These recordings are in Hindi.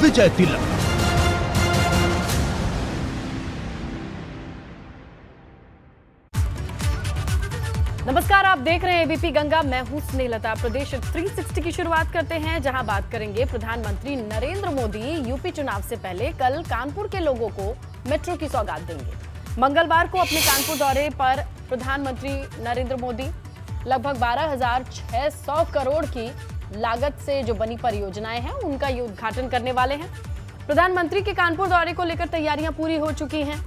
विजय तिलक। नमस्कार, आप देख रहे हैं एबीपी गंगा। मैं हूं स्नेहलता। प्रदेश 360 की शुरुआत करते हैं, जहां बात करेंगे प्रधानमंत्री नरेंद्र मोदी यूपी चुनाव से पहले कल कानपुर के लोगों को मेट्रो की सौगात देंगे। मंगलवार को अपने कानपुर दौरे पर प्रधानमंत्री नरेंद्र मोदी लगभग 12,600 करोड़ की लागत से जो बनी परियोजनाएं हैं उनका ये उद्घाटन करने वाले हैं। प्रधानमंत्री के कानपुर दौरे को लेकर तैयारियां पूरी हो चुकी हैं।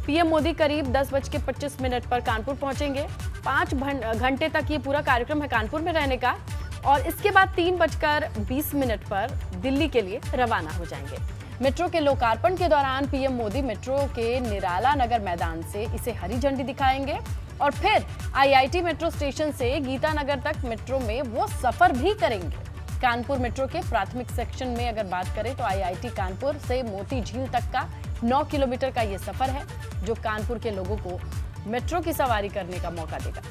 पीएम मोदी करीब 10:25 पर कानपुर पहुंचेंगे। 5 घंटे तक ये पूरा कार्यक्रम है कानपुर में रहने का, और इसके बाद 3:20 पर दिल्ली के लिए रवाना हो जाएंगे। मेट्रो के लोकार्पण के दौरान पीएम मोदी मेट्रो के निराला नगर मैदान से इसे हरी झंडी दिखाएंगे और फिर आईआईटी मेट्रो स्टेशन से गीता नगर तक मेट्रो में वो सफर भी करेंगे। कानपुर मेट्रो के प्राथमिक सेक्शन में अगर बात करें तो आईआईटी कानपुर से मोती झील तक का 9 किलोमीटर का ये सफर है, जो कानपुर के लोगों को मेट्रो की सवारी करने का मौका देगा।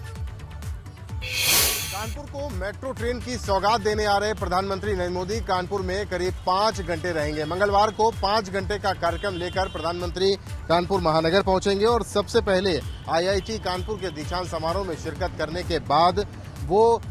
कानपुर को मेट्रो ट्रेन की सौगात देने आ रहे प्रधानमंत्री नरेंद्र मोदी कानपुर में करीब 5 घंटे रहेंगे। मंगलवार को 5 घंटे का कार्यक्रम लेकर प्रधानमंत्री कानपुर महानगर पहुंचेंगे और सबसे पहले आईआईटी कानपुर के दीक्षांत समारोह में शिरकत करने के बाद वो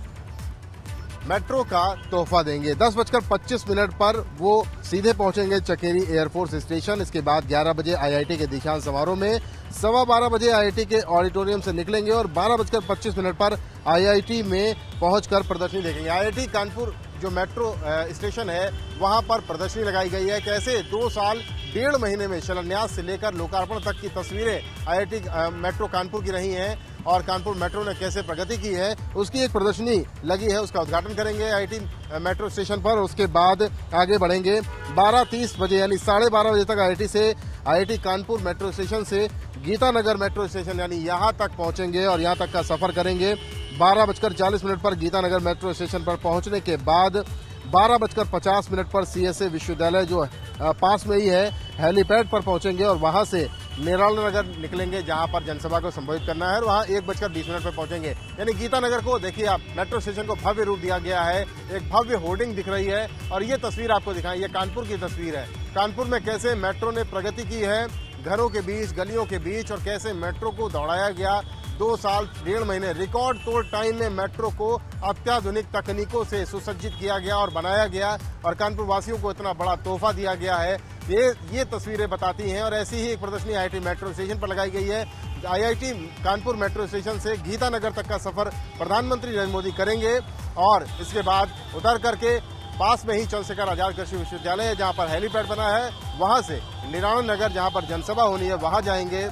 मेट्रो का तोहफा देंगे। 10:25 पर वो सीधे पहुंचेंगे चकेरी एयरफोर्स स्टेशन। इसके बाद 11 बजे आईआईटी के दीक्षांत समारोह में, 12:15 बजे आईआईटी के ऑडिटोरियम से निकलेंगे और 12:25 पर आईआईटी में पहुंचकर प्रदर्शनी देखेंगे। आईआईटी कानपुर जो मेट्रो स्टेशन है वहां पर प्रदर्शनी लगाई गई है। कैसे 2 साल 1.5 महीने में शिलान्यास से लेकर लोकार्पण तक की तस्वीरें आईआईटी मेट्रो कानपुर की रही हैं और कानपुर मेट्रो ने कैसे प्रगति की है उसकी एक प्रदर्शनी लगी है, उसका उद्घाटन करेंगे आईआईटी मेट्रो स्टेशन पर। उसके बाद आगे बढ़ेंगे 12:30 बजे यानी 12:30 बजे तक आईआईटी कानपुर मेट्रो स्टेशन से गीता नगर मेट्रो स्टेशन यानी यहाँ तक पहुंचेंगे और यहाँ तक का सफर करेंगे। 12:40 पर गीता नगर मेट्रो स्टेशन पर पहुंचने के बाद 12:50 पर सीएसए विश्वविद्यालय जो पास में ही है हेलीपैड पर पहुंचेंगे और वहां से निराला नगर निकलेंगे जहां पर जनसभा को संबोधित करना है और वहां 1:20 पर पहुंचेंगे। यानी गीता नगर को देखिए आप, मेट्रो स्टेशन को भव्य रूप दिया गया है, एक भव्य होर्डिंग दिख रही है और ये तस्वीर आपको दिखाएं, ये कानपुर की तस्वीर है। कानपुर में कैसे मेट्रो ने प्रगति की है, घरों के बीच, गलियों के बीच, और कैसे मेट्रो को दौड़ाया गया। 2 साल 1.5 महीने रिकॉर्ड तोड़ टाइम में मेट्रो को अत्याधुनिक तकनीकों से सुसज्जित किया गया और बनाया गया और कानपुर वासियों को इतना बड़ा तोहफा दिया गया है। ये तस्वीरें बताती हैं। और ऐसी ही एक प्रदर्शनी आईआईटी मेट्रो स्टेशन पर लगाई गई है। आईआईटी कानपुर मेट्रो स्टेशन से गीता नगर तक का सफर प्रधानमंत्री नरेंद्र मोदी करेंगे और इसके बाद उतर करके पास में ही चंद्रशेखर आजाद कृषि विश्वविद्यालय है जहां पर हेलीपैड बना है, वहां से निराला नगर जहां पर जनसभा होनी है वहां जाएंगे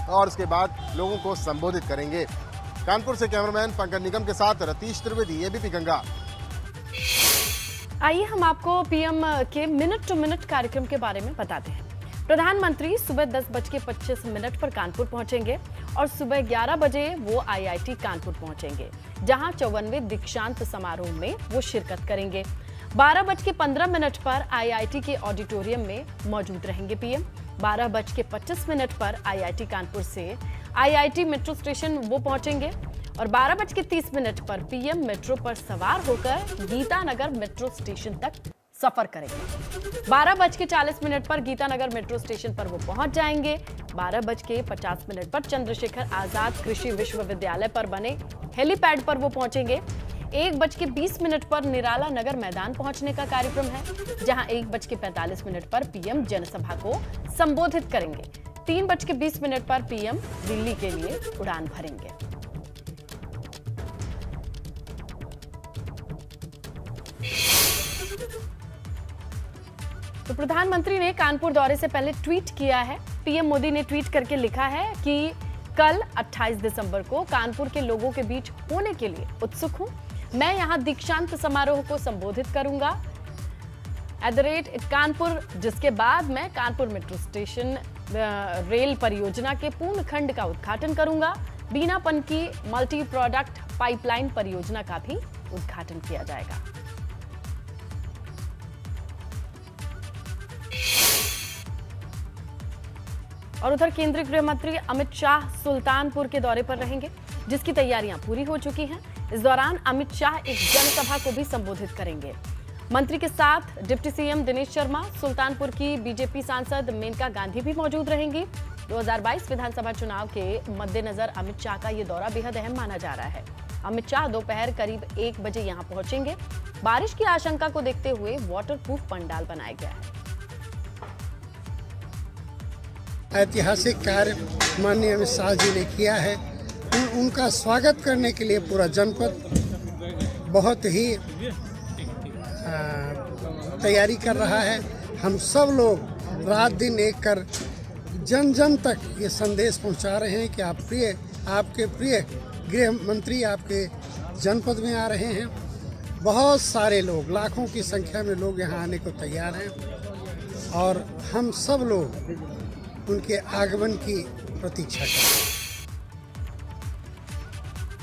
और उसके बाद लोगों को संबोधित करेंगे। कानपुर से कैमरामैन पंकज निगम के साथ रतीश त्रिवेदी, एबीपी गंगा। आइए हम आपको पीएम के मिनट टू मिनट कार्यक्रम के बारे में बताते हैं। प्रधानमंत्री सुबह 10:25 पर कानपुर पहुंचेंगे और सुबह 11 बजे वो आईआईटी कानपुर पहुंचेंगे, जहां 54वें दीक्षांत समारोह में वो शिरकत करेंगे। 12:15 पर आईआईटी के ऑडिटोरियम में मौजूद रहेंगे पीएम। 12:25 पर आईआईटी कानपुर से आईआईटी मेट्रो स्टेशन वो पहुंचेंगे और 12:30 पर पीएम मेट्रो पर सवार होकर गीता नगर मेट्रो स्टेशन तक सफर करेंगे। 12:40 पर गीता नगर मेट्रो स्टेशन पर वो पहुंच जाएंगे। 12:50 पर चंद्रशेखर आजाद कृषि विश्वविद्यालय पर बने हेलीपैड पर वो पहुंचेंगे। 1:20 पर निराला नगर मैदान पहुंचने का कार्यक्रम है, जहां 1:45 पर पीएम जनसभा को संबोधित करेंगे। 3:20 पर पीएम दिल्ली के लिए उड़ान भरेंगे। तो प्रधानमंत्री ने कानपुर दौरे से पहले ट्वीट किया है। पीएम मोदी ने ट्वीट करके लिखा है कि कल 28 दिसंबर को कानपुर के लोगों के बीच होने के लिए उत्सुक हूं। मैं यहां दीक्षांत समारोह को संबोधित करूंगा @कानपुर, जिसके बाद मैं कानपुर मेट्रो स्टेशन रेल परियोजना के पूर्ण खंड का उद्घाटन करूंगा। बीनापन की मल्टी प्रोडक्ट पाइपलाइन परियोजना का भी उद्घाटन किया जाएगा। और उधर केंद्रीय गृह मंत्री अमित शाह सुल्तानपुर के दौरे पर रहेंगे, जिसकी तैयारियां पूरी हो चुकी हैं। इस दौरान अमित शाह एक जनसभा को भी संबोधित करेंगे। मंत्री के साथ डिप्टी सीएम दिनेश शर्मा, सुल्तानपुर की बीजेपी सांसद मेनका गांधी भी मौजूद रहेंगी। 2022 विधानसभा चुनाव के मद्देनजर अमित शाह का ये दौरा बेहद अहम माना जा रहा है। अमित शाह दोपहर करीब 1 बजे यहां पहुंचेंगे। बारिश की आशंका को देखते हुए वाटरप्रूफ पंडाल बनाया गया है। ऐतिहासिक कार्य माननीय अमित शाह जी ने किया है। उनका स्वागत करने के लिए पूरा जनपद बहुत ही तैयारी कर रहा है। हम सब लोग रात दिन एक कर जन जन तक ये संदेश पहुंचा रहे हैं कि आपके प्रिय गृह मंत्री आपके जनपद में आ रहे हैं। बहुत सारे लोग, लाखों की संख्या में लोग यहाँ आने को तैयार हैं और हम सब लोग उनके आगमन की प्रतीक्षा कर रहे हैं।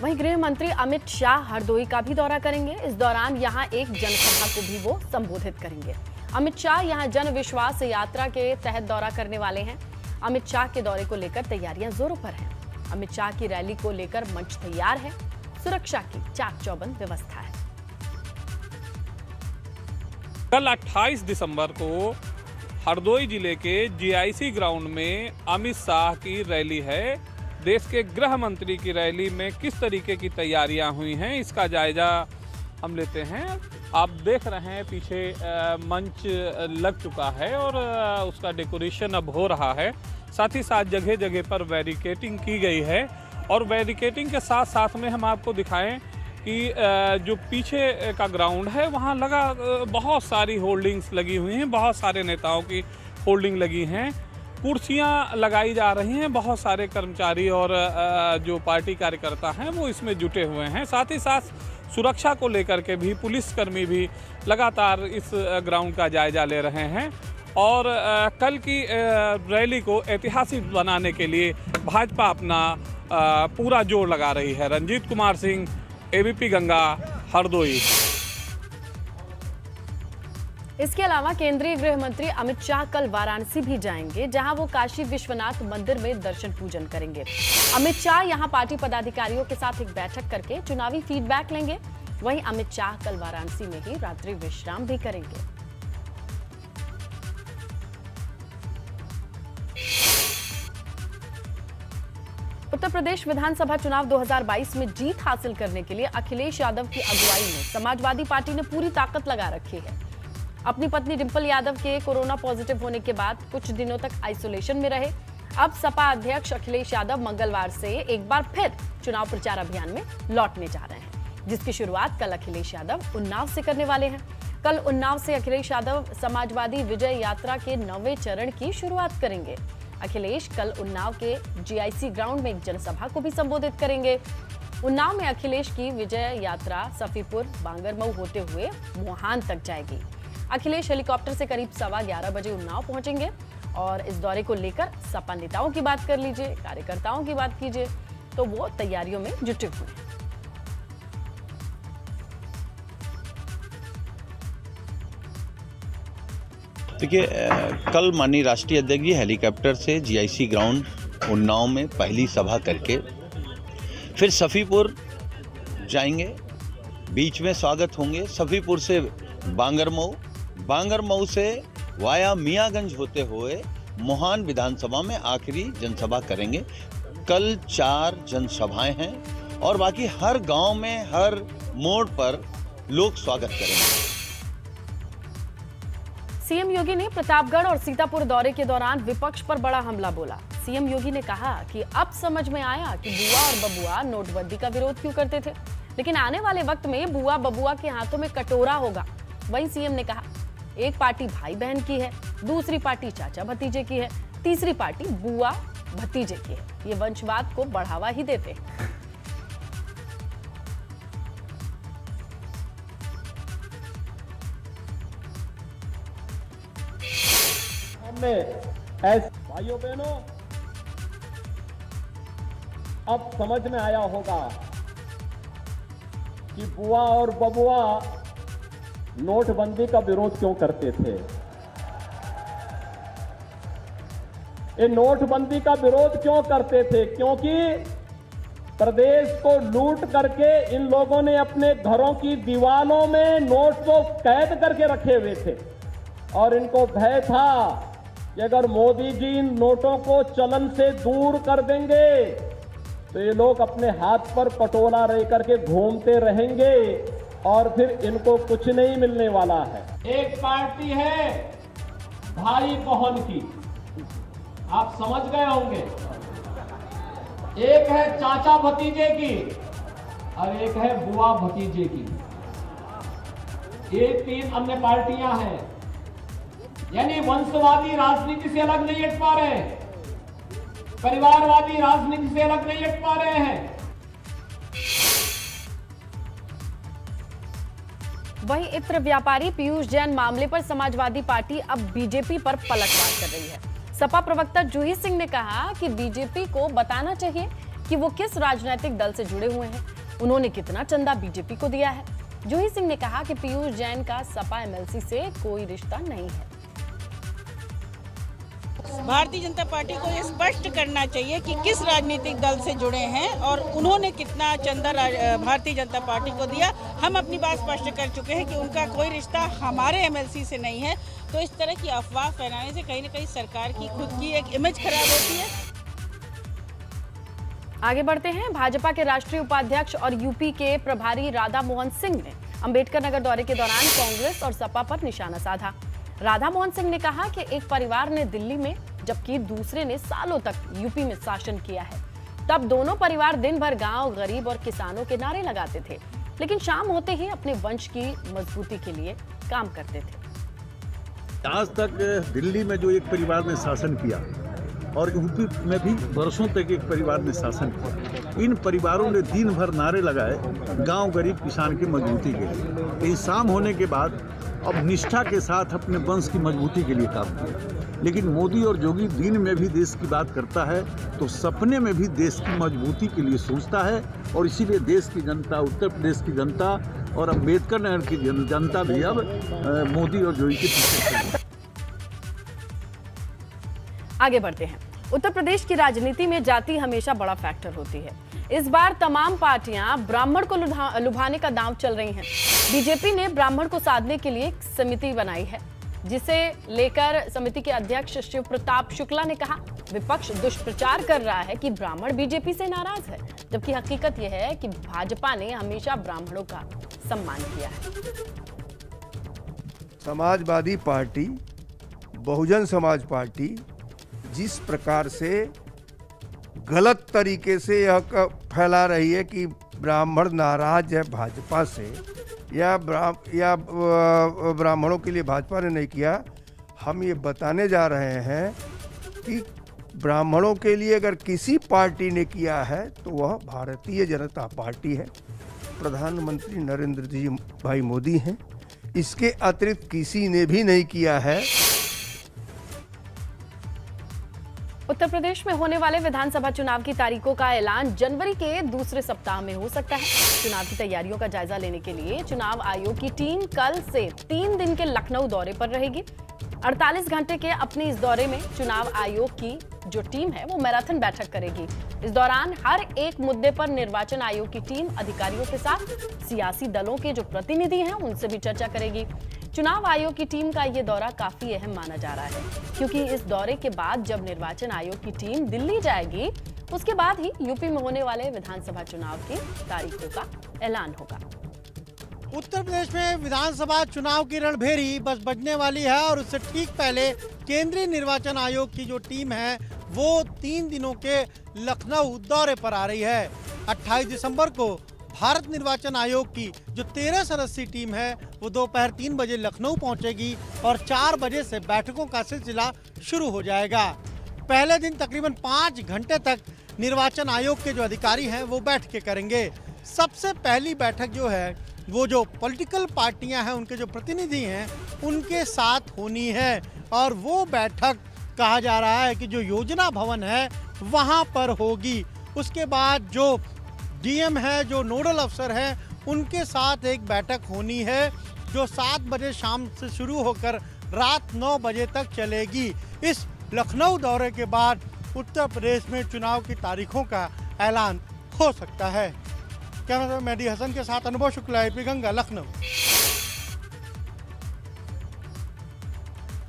वहीं गृह मंत्री अमित शाह हरदोई का भी दौरा करेंगे। इस दौरान यहां एक जनसभा को भी वो संबोधित करेंगे। अमित शाह यहां जन विश्वास यात्रा के तहत दौरा करने वाले हैं। अमित शाह के दौरे को लेकर तैयारियां जोरों पर हैं। अमित शाह की रैली को लेकर मंच तैयार है। सुरक्षा की चाक चौबंद व्यवस्था है। कल 28 दिसंबर को हरदोई जिले के जीआईसी ग्राउंड में अमित शाह की रैली है। देश के गृह मंत्री की रैली में किस तरीके की तैयारियां हुई हैं, इसका जायजा हम लेते हैं। आप देख रहे हैं पीछे मंच लग चुका है और उसका डेकोरेशन अब हो रहा है। साथ ही साथ जगह जगह पर बैरिकेडिंग की गई है और बैरिकेडिंग के साथ साथ में हम आपको दिखाएं कि जो पीछे का ग्राउंड है वहाँ लगा बहुत सारी होल्डिंग्स लगी हुई हैं, बहुत सारे नेताओं की होल्डिंग लगी हैं, कुर्सियाँ लगाई जा रही हैं। बहुत सारे कर्मचारी और जो पार्टी कार्यकर्ता हैं वो इसमें जुटे हुए हैं। साथ ही साथ सुरक्षा को लेकर के भी पुलिसकर्मी भी लगातार इस ग्राउंड का जायजा ले रहे हैं और कल की रैली को ऐतिहासिक बनाने के लिए भाजपा अपना पूरा जोर लगा रही है। रंजीत कुमार सिंह, एबीपी गंगा, हरदोई। इसके अलावा केंद्रीय गृह मंत्री अमित शाह कल वाराणसी भी जाएंगे, जहां वो काशी विश्वनाथ मंदिर में दर्शन पूजन करेंगे। अमित शाह यहां पार्टी पदाधिकारियों के साथ एक बैठक करके चुनावी फीडबैक लेंगे। वहीं अमित शाह कल वाराणसी में ही रात्रि विश्राम भी करेंगे। उत्तर प्रदेश विधानसभा चुनाव 2022 में जीत हासिल करने के लिए अखिलेश यादव की अगुवाई में समाजवादी पार्टी ने पूरी ताकत लगा रखी है। अपनी पत्नी डिंपल यादव के कोरोना पॉजिटिव होने के बाद कुछ दिनों तक आइसोलेशन में रहे। अब सपा अध्यक्ष अखिलेश यादव मंगलवार से एक बार फिर चुनाव प्रचार अभियान में लौटने जा रहे हैं, जिसकी शुरुआत कल अखिलेश यादव उन्नाव से करने वाले हैं। कल उन्नाव से अखिलेश यादव समाजवादी विजय यात्रा के 9वें चरण की शुरुआत करेंगे। अखिलेश कल उन्नाव के जीआईसी ग्राउंड में एक जनसभा को भी संबोधित करेंगे। उन्नाव में अखिलेश की विजय यात्रा सफीपुर, बांगरमऊ होते हुए मोहान तक जाएगी। अखिलेश हेलीकॉप्टर से करीब 11:15 बजे उन्नाव पहुंचेंगे और इस दौरे को लेकर सपा नेताओं की बात कर लीजिए, कार्यकर्ताओं की बात कीजिए तो वो तैयारियों में जुटे हुए हैं। देखिए, कल माननीय राष्ट्रीय अध्यक्ष जी हेलीकॉप्टर से जीआईसी ग्राउंड उन्नाव में पहली सभा करके फिर सफ़ीपुर जाएंगे। बीच में स्वागत होंगे। सफ़ीपुर से बांगरमऊ, बांगरमऊ से वाया मियाँगंज होते हुए मोहान विधानसभा में आखिरी जनसभा करेंगे। कल 4 जनसभाएं हैं और बाकी हर गांव में, हर मोड़ पर लोग स्वागत करेंगे। सीएम योगी ने प्रतापगढ़ और सीतापुर दौरे के दौरान विपक्ष पर बड़ा हमला बोला। सीएम योगी ने कहा कि अब समझ में आया कि बुआ और बबुआ नोटबंदी का विरोध क्यों करते थे, लेकिन आने वाले वक्त में बुआ बबुआ के हाथों में कटोरा होगा। वहीं सीएम ने कहा, एक पार्टी भाई बहन की है, दूसरी पार्टी चाचा भतीजे की है, तीसरी पार्टी बुआ भतीजे की है। ये वंशवाद को बढ़ावा ही देते हैं। ऐसे भाइयों बहनों, अब समझ में आया होगा कि बुआ और बबुआ नोटबंदी का विरोध क्यों करते थे। ये नोटबंदी का विरोध क्यों करते थे? क्योंकि प्रदेश को लूट करके इन लोगों ने अपने घरों की दीवारों में नोट को कैद करके रखे हुए थे और इनको भय था कि अगर मोदी जी इन नोटों को चलन से दूर कर देंगे तो ये लोग अपने हाथ पर पटोला रह करके घूमते रहेंगे और फिर इनको कुछ नहीं मिलने वाला है। एक पार्टी है भाई बहन की, आप समझ गए होंगे। एक है चाचा भतीजे की और एक है बुआ भतीजे की। ये 3 अन्य पार्टियां हैं, यानी वंशवादी राजनीति से अलग नहीं हट पा रहे, परिवारवादी राजनीति से अलग नहीं हट पा रहे हैं। वहीं इत्र व्यापारी पीयूष जैन मामले पर समाजवादी पार्टी अब बीजेपी पर पलटवार कर रही है। सपा प्रवक्ता जूही सिंह ने कहा कि बीजेपी को बताना चाहिए कि वो किस राजनीतिक दल से जुड़े हुए हैं, उन्होंने कितना चंदा बीजेपी को दिया है। जूही सिंह ने कहा कि पीयूष जैन का सपा एमएलसी से कोई रिश्ता नहीं है। भारतीय जनता पार्टी को ये स्पष्ट करना चाहिए कि किस राजनीतिक दल से जुड़े हैं और उन्होंने कितना चंदा भारतीय जनता पार्टी को दिया। हम अपनी बात स्पष्ट कर चुके हैं कि उनका कोई रिश्ता हमारे एमएलसी से नहीं है। तो इस तरह की अफवाह फैलाने से कहीं न कहीं सरकार की खुद की एक इमेज खराब होती है। आगे बढ़ते हैं। भाजपा के राष्ट्रीय उपाध्यक्ष और यूपी के प्रभारी राधा मोहन सिंह ने अंबेडकर नगर दौरे के दौरान कांग्रेस और सपा पर निशाना साधा। राधा मोहन सिंह ने कहा कि एक परिवार ने दिल्ली में जबकि दूसरे ने सालों तक यूपी में शासन किया है। तब दोनों परिवार दिन भर गांव, गरीब और किसानों के नारे लगाते थे, लेकिन शाम होते ही अपने वंश की मजबूती के लिए काम करते थे। आज तक दिल्ली में जो एक परिवार ने शासन किया और यूपी में भी वर्षों तक एक परिवार ने शासन किया, इन परिवारों ने दिन भर नारे लगाए गांव, गरीब, किसान की मजबूती के लिए। लेकिन शाम होने के बाद अब निष्ठा के साथ अपने वंश की मजबूती के लिए काम किया। लेकिन मोदी और योगी दिन में भी देश की बात करता है तो सपने में भी देश की मजबूती के लिए सोचता है और इसीलिए देश की जनता, उत्तर प्रदेश की जनता और अम्बेडकर नगर की जनता भी अब मोदी और योगी के पीछे। आगे बढ़ते हैं। उत्तर प्रदेश की राजनीति में जाति हमेशा बड़ा फैक्टर होती है। इस बार तमाम पार्टियां ब्राह्मण को लुभाने का दांव चल रही हैं। बीजेपी ने ब्राह्मण को साधने के लिए एक समिति बनाई है, जिसे लेकर समिति के अध्यक्ष शिव प्रताप शुक्ला ने कहा, विपक्ष दुष्प्रचार कर रहा है कि ब्राह्मण बीजेपी से नाराज है, जबकि हकीकत यह है कि भाजपा ने हमेशा ब्राह्मणों का सम्मान किया है। समाजवादी पार्टी, बहुजन समाज पार्टी जिस प्रकार से गलत तरीके से यह फैला रही है कि ब्राह्मण नाराज है भाजपा से या ब्राह्मणों के लिए भाजपा ने नहीं किया, हम ये बताने जा रहे हैं कि ब्राह्मणों के लिए अगर किसी पार्टी ने किया है तो वह भारतीय जनता पार्टी है, प्रधानमंत्री नरेंद्र जी भाई मोदी हैं। इसके अतिरिक्त किसी ने भी नहीं किया है। उत्तर प्रदेश में होने वाले विधानसभा चुनाव की तारीखों का ऐलान जनवरी के दूसरे सप्ताह में हो सकता है। चुनाव की तैयारियों का जायजा लेने के लिए चुनाव आयोग की टीम कल से 3 दिन के लखनऊ दौरे पर रहेगी। 48 घंटे के अपने इस दौरे में चुनाव आयोग की जो टीम है वो मैराथन बैठक करेगी। इस दौरान हर एक मुद्दे पर निर्वाचन आयोग की टीम अधिकारियों के साथ सियासी दलों के जो प्रतिनिधि हैं उनसे भी चर्चा करेगी। चुनाव आयोग की टीम का ये दौरा काफी अहम माना जा रहा है, क्योंकि इस दौरे के बाद जब निर्वाचन आयोग की टीम दिल्ली जाएगी, उसके बाद ही यूपी में होने वाले विधानसभा चुनाव की तारीखों का ऐलान होगा। उत्तर प्रदेश में विधानसभा चुनाव की रणभेरी बस बजने वाली है और उससे ठीक पहले केंद्रीय निर्वाचन आयोग की जो टीम है वो 3 दिनों के लखनऊ दौरे पर आ रही है। 28 दिसंबर को भारत निर्वाचन आयोग की जो 13 सदस्यीय टीम है वो दोपहर 3 बजे लखनऊ पहुंचेगी और 4 बजे से बैठकों का सिलसिला शुरू हो जाएगा। पहले दिन तकरीबन 5 घंटे तक निर्वाचन आयोग के जो अधिकारी हैं वो बैठकें करेंगे। सबसे पहली बैठक जो है वो जो पॉलिटिकल पार्टियां हैं उनके जो प्रतिनिधि हैं उनके साथ होनी है और वो बैठक कहा जा रहा है कि जो योजना भवन है वहां पर होगी। उसके बाद जो डीएम है, जो नोडल अफसर हैं, उनके साथ एक बैठक होनी है जो 7 बजे शाम से शुरू होकर रात 9 बजे तक चलेगी। इस लखनऊ दौरे के बाद उत्तर प्रदेश में चुनाव की तारीखों का ऐलान हो सकता है। कैमरा मेहदी हसन के साथ अनुभव शुक्ला, एबीपी गंगा, लखनऊ।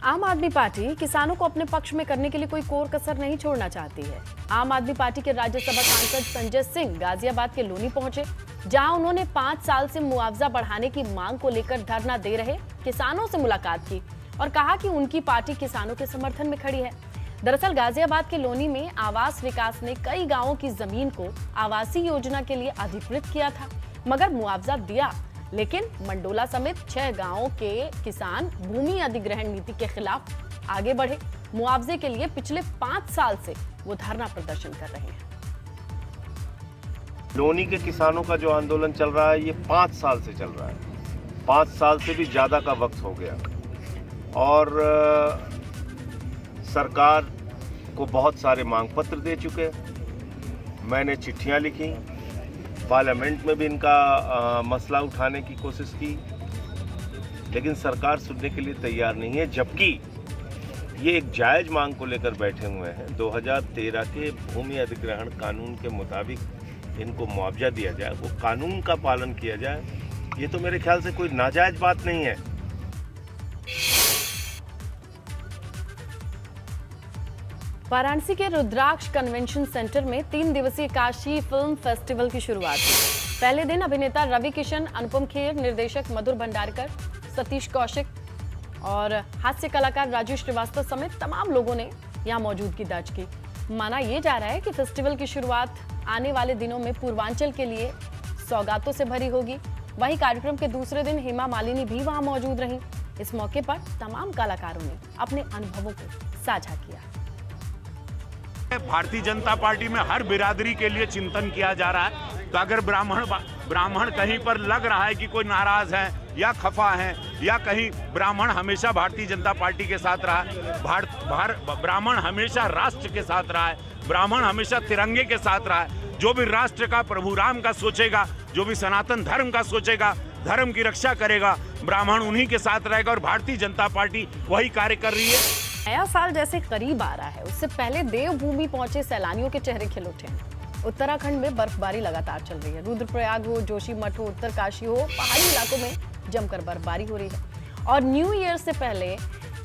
आम आदमी पार्टी किसानों को अपने पक्ष में करने के लिए कोई कोर कसर नहीं छोड़ना चाहती है। आम आदमी पार्टी के राज्यसभा सांसद संजय सिंह गाजियाबाद के लोनी पहुंचे, जहां उन्होंने 5 साल से मुआवजा बढ़ाने की मांग को लेकर धरना दे रहे किसानों से मुलाकात की और कहा कि उनकी पार्टी किसानों के समर्थन में खड़ी है। दरअसल गाजियाबाद के लोनी में आवास विकास ने कई गांवों की जमीन को आवासीय योजना के लिए अधिकृत किया था, मगर मुआवजा दिया, लेकिन मंडोला समेत 6 गांवों के किसान भूमि अधिग्रहण नीति के खिलाफ आगे बढ़े। मुआवजे के लिए पिछले 5 साल से वो धरना प्रदर्शन कर रहे हैं। लोनी के किसानों का जो आंदोलन चल रहा है, ये 5 साल से चल रहा है। 5 साल से भी ज़्यादा का वक्त हो गया और सरकार को बहुत सारे मांग पत्र दे चुके। मैंने चिट्ठियां लिखी, पार्लियामेंट में भी इनका मसला उठाने की कोशिश की, लेकिन सरकार सुनने के लिए तैयार नहीं है। जबकि ये एक जायज़ मांग को लेकर बैठे हुए हैं। 2013 के भूमि अधिग्रहण कानून के मुताबिक इनको मुआवजा दिया जाए, वो कानून का पालन किया जाए। ये तो मेरे ख्याल से कोई नाजायज बात नहीं है। वाराणसी के रुद्राक्ष कन्वेंशन सेंटर में 3 दिवसीय काशी फिल्म फेस्टिवल की शुरुआत हुई। पहले दिन अभिनेता रवि किशन, अनुपम खेर, निर्देशक मधुर भंडारकर, सतीश कौशिक और हास्य कलाकार राजू श्रीवास्तव समेत तमाम लोगों ने यहां मौजूदगी दर्ज की। माना यह जा रहा है कि फेस्टिवल की शुरुआत आने वाले दिनों में पूर्वांचल के लिए सौगातों से भरी होगी। वहीं कार्यक्रम के दूसरे दिन हेमा मालिनी भी वहां मौजूद रहीं। इस मौके पर तमाम कलाकारों ने अपने अनुभवों को साझा किया। भारतीय जनता पार्टी में हर बिरादरी के लिए चिंतन किया जा रहा है। तो अगर ब्राह्मण कहीं पर लग रहा है कि कोई नाराज है या खफा है, या कहीं ब्राह्मण हमेशा भारतीय जनता पार्टी के साथ रहा है, ब्राह्मण हमेशा राष्ट्र के साथ रहा है, ब्राह्मण हमेशा तिरंगे के साथ रहा है। जो भी राष्ट्र का, प्रभु राम का सोचेगा, जो भी सनातन धर्म का सोचेगा, धर्म की रक्षा करेगा, ब्राह्मण उन्हीं के साथ रहेगा और भारतीय जनता पार्टी वही कार्य कर रही है। नया साल जैसे करीब आ रहा है, उससे पहले देवभूमि पहुंचे सैलानियों के चेहरे खिल उठे हैं। उत्तराखंड में बर्फबारी लगातार चल रही है। रुद्रप्रयाग हो, जोशीमठ हो, उत्तरकाशी हो, पहाड़ी इलाकों में जमकर बर्फबारी हो रही है और न्यू ईयर से पहले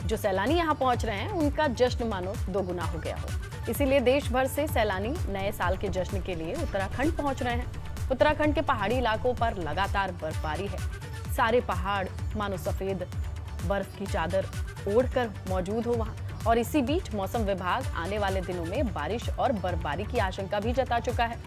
जो सैलानी यहां पहुंच रहे हैं, उनका जश्न मानो दोगुना हो गया हो। इसीलिए देश भर से सैलानी नए साल के जश्न के लिए उत्तराखंड पहुंच रहे हैं। उत्तराखंड के पहाड़ी इलाकों पर लगातार बर्फबारी है। सारे पहाड़ मानो सफेद बर्फ की चादर ओढ़कर मौजूद हो वहां। और इसी बीच मौसम विभाग आने वाले दिनों में बारिश और बर्फबारी की आशंका भी जता चुका है।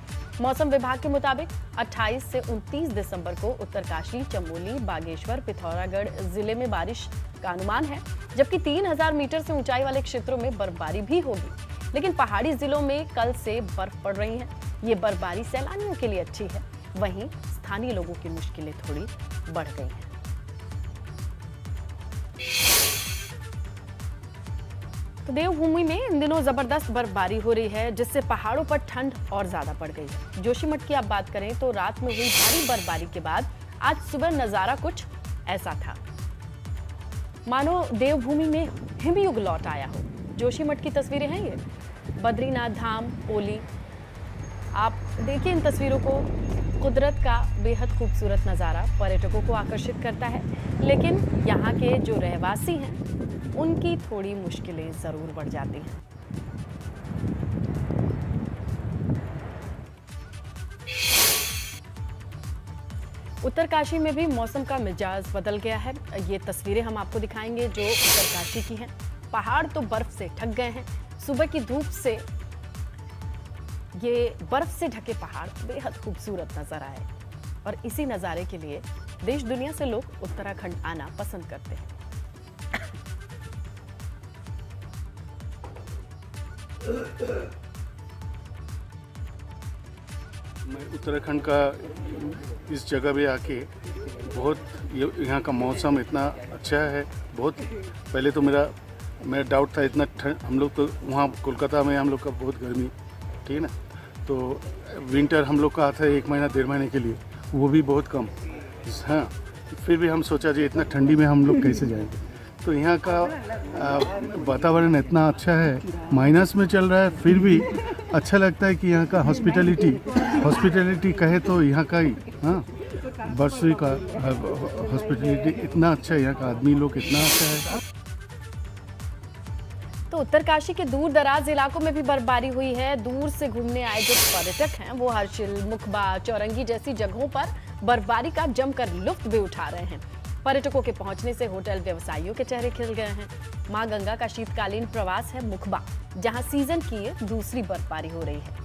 मौसम विभाग के मुताबिक 28 से 29 दिसंबर को उत्तरकाशी, चमोली, बागेश्वर, पिथौरागढ़ जिले में बारिश का अनुमान है, जबकि 3000 मीटर से ऊंचाई वाले क्षेत्रों में बर्फबारी भी होगी। लेकिन पहाड़ी जिलों में कल से बर्फ पड़ रही है। ये बर्फबारी सैलानियों के लिए अच्छी है, वहीं स्थानीय लोगों की मुश्किलें थोड़ी बढ़ गई हैं। तो देवभूमि में इन दिनों जबरदस्त बर्फबारी हो रही है, जिससे पहाड़ों पर ठंड और ज्यादा बढ़ गई है। जोशीमठ की आप बात करें तो रात में हुई भारी बर्फबारी के बाद आज सुबह नजारा कुछ ऐसा था, मानो देवभूमि में हिमयुग लौट आया हो। जोशीमठ की तस्वीरें हैं ये, बद्रीनाथ धाम, ओली। आप देखिए इन तस्वीरों को। कुदरत का बेहद खूबसूरत नज़ारा पर्यटकों को आकर्षित करता है, लेकिन यहाँ के जो रहवासी हैं उनकी थोड़ी मुश्किलें ज़रूर बढ़ जाती हैं। उत्तरकाशी में भी मौसम का मिजाज बदल गया है। ये तस्वीरें हम आपको दिखाएंगे जो उत्तरकाशी की हैं। पहाड़ तो बर्फ से ढक गए हैं। सुबह की धूप से ये बर्फ से ढके पहाड़ बेहद खूबसूरत नजर आए और इसी नज़ारे के लिए देश दुनिया से लोग उत्तराखंड आना पसंद करते हैं। मैं उत्तराखंड का इस जगह पे आके बहुत, यहाँ का मौसम इतना अच्छा है। बहुत पहले तो मेरा डाउट था, इतना हम लोग तो वहाँ कोलकाता में हम लोग का बहुत गर्मी, ठीक है ना, तो विंटर हम लोग का आता है 1 महीना 1.5 महीने के लिए, वो भी बहुत कम। हाँ, फिर भी हम सोचा जी इतना ठंडी में हम लोग कैसे जाएंगे। तो यहाँ का वातावरण इतना अच्छा है, माइनस में चल रहा है, फिर भी अच्छा लगता है कि यहाँ का हॉस्पिटलिटी हॉस्पिटैलिटी कहे तो यहाँ का ही, हाँ, बरसोई का हॉस्पिटैलिटी इतना अच्छा है, यहाँ का आदमी लोग इतना अच्छा है। तो उत्तरकाशी के दूर दराज इलाकों में भी बर्फबारी हुई है। दूर से घूमने आए जो पर्यटक हैं वो हर्षिल, मुखबा, चौरंगी जैसी जगहों पर बर्फबारी का जमकर लुत्फ भी उठा रहे हैं। पर्यटकों के पहुंचने से होटल व्यवसायियों के चेहरे खिल गए हैं। मां गंगा का शीतकालीन प्रवास है मुखबा, जहां सीजन की दूसरी बर्फबारी हो रही है।